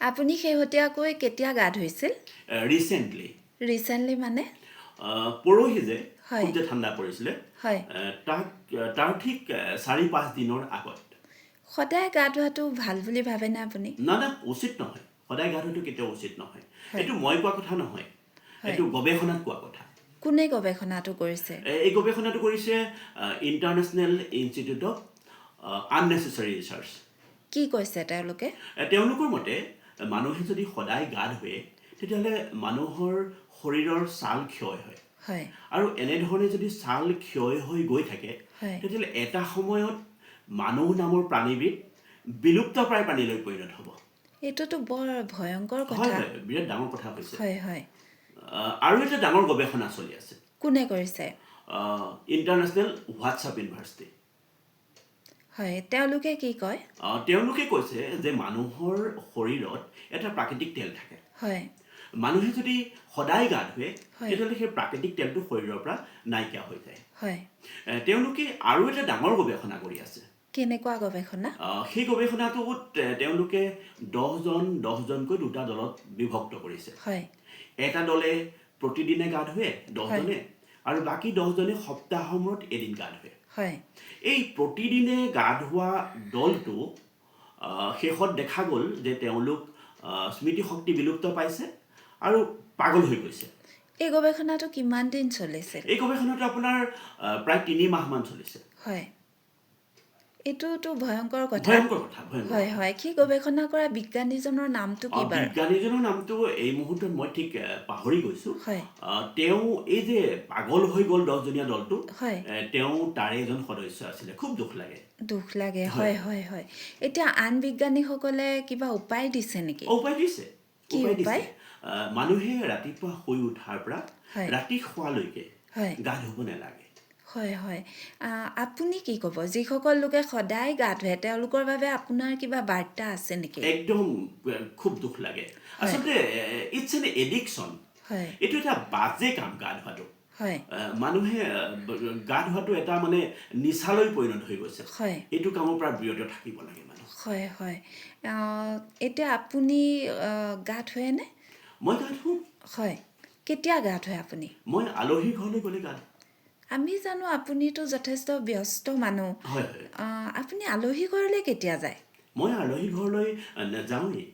আপুনি শেহতীয়াকৈ কেতিয়া গা ধুইছিল? ৰিচেণ্টলি মানে? পৰহি যে হয়। খুব যে ঠাণ্ডা পৰিছিলে হয়। তাৰ ঠিক 4-5 দিনৰ আগত। সদায় গা ধোৱাটো ভাল বুলি ভাবেনে আপুনি? না উচিত নহয়, সদায় গা ধোৱাটো কেতিয়াও উচিত নহয়। হয়। এইটো মই কোৱা কথা নহয়, হয়। এইটো গৱেষণাত কোৱা কথা। কোনে গৱেষণাটো কৰিছে? এই গৱেষণাটো কৰিছে international institute of unnecessary research. কি কৈছে তেওঁলোকে? তেওঁলোকৰ মতে মানুহে যদি সদায় গা ধুৱে তেতিয়াহ'লে মানুহৰ শৰীৰৰ ছাল ক্ষয় হয়। হয়। আৰু এনেধৰণে যদি ছাল ক্ষয় হৈ গৈ থাকে হয়। তেতিয়াহ'লে এটা সময়ত মানুহ নামৰ প্ৰাণীবিধ বিলুপ্তপ্ৰায় প্ৰাণীলৈ পৰিণত হ'ব। এইটোতো বৰ ভয়ংকৰ হয় কথা। হয়, বিৰাট ডাঙৰ কথা হৈছে। হয়। আৰু এটা ডাঙৰ গৱেষণা চলি আছে। কোনে কৰিছে? International WhatsApp university. হয়, তেওঁলোকে কি কয়? তেওঁলোকে কৈছে যে মানুহৰ শৰীৰত এটা প্ৰাকৃতিক তেল থাকে। হয়। মানুহে যদি সদায় গা ধুৱে হয়। তেতিয়াহ'লে সেই প্ৰাকৃতিক তেলটো শৰীৰৰ পৰা নাইকিয়া হৈ যায়। হয়। তেওঁলোকে আৰু এটা ডাঙৰ গৱেষণা কৰি আছে। কেনেকুৱা গৱেষণা? সেই গৱেষণাটোত তেওঁলোকে 10জনকৈ দুটা দলত বিভক্ত কৰিছে। হয়। এটা দলে প্ৰতিদিনে গা ধুৱে 10জনে, আৰু বাকী 10জনে সপ্তাহৰ মূৰত এদিন গা ধুৱে। হয়। এই প্ৰতিদিনে গা ধোৱা দলটো শেষত দেখা গ'ল যে তেওঁলোক স্মৃতিশক্তি বিলুপ্ত পাইছে আৰু পাগল হৈ গৈছে। এই গৱেষণাটো কিমান দিন চলিছিল? এই গৱেষণাটো আপোনাৰ প্ৰায় 3 মাহমান চলিছে। হয়। এইটোতো ভয়ংকৰ কথা। ভয়ংকৰ কথা। হয়। কি গৱেষণা কৰা বিজ্ঞানীজনৰ নামটো কি বাৰু? বিজ্ঞানীজনৰ নামটো এই মুহূৰ্তত মই ঠিক পাহৰি গৈছোঁ। হয়। তেওঁ এই যে পাগল হৈ গ'ল 10জনীয়া দলটো, হয়। তেওঁ তাৰে এজন সদস্য আছিলে। খুব দুখ লাগে। দুখ লাগে। হয়। হয়। এতিয়া আন বিজ্ঞানীসকলে কিবা উপায় দিছে নেকি? উপায় দিছে। কি উপায়? মানুহে ৰাতিপুৱা শুই উঠাৰ পৰা হয়। ৰাতি শোৱালৈকে হয়। গা ধুব নালাগে। হয়। আপুনি কি ক'ব? যিসকল লোকে সদায় গা ধুৱে তেওঁলোকৰ বাবে আপোনাৰ কিবা বাৰ্তা আছে নেকি? একদম খুব দুখ লাগে। হয়। আচলতে ইটছ এন এডিকশ্যন। হয়। এইটো এটা বাজে কাম গা ধোৱাটো। হয়। মানুহে গা ধোৱাটো এটা মানে নিচালৈ পৰিণত হৈ গৈছে। হয়। এইটো কামৰ পৰা বিৰত থাকিব লাগে মানুহ। হয়। এতিয়া আপুনি গা ধুৱেনে? মই গা ধুওঁ। হয়। কেতিয়া গা ধুৱে আপুনি? মই আলহী ঘৰলৈ গ'লে গা ধুওঁ। আমি জানো আপুনিতো যথেষ্ট ব্যস্ত মানুহ। হয়। আপুনি আলহী ঘৰলৈ কেতিয়া যায়? মই আলহী ঘৰলৈ নাযাওঁৱেই।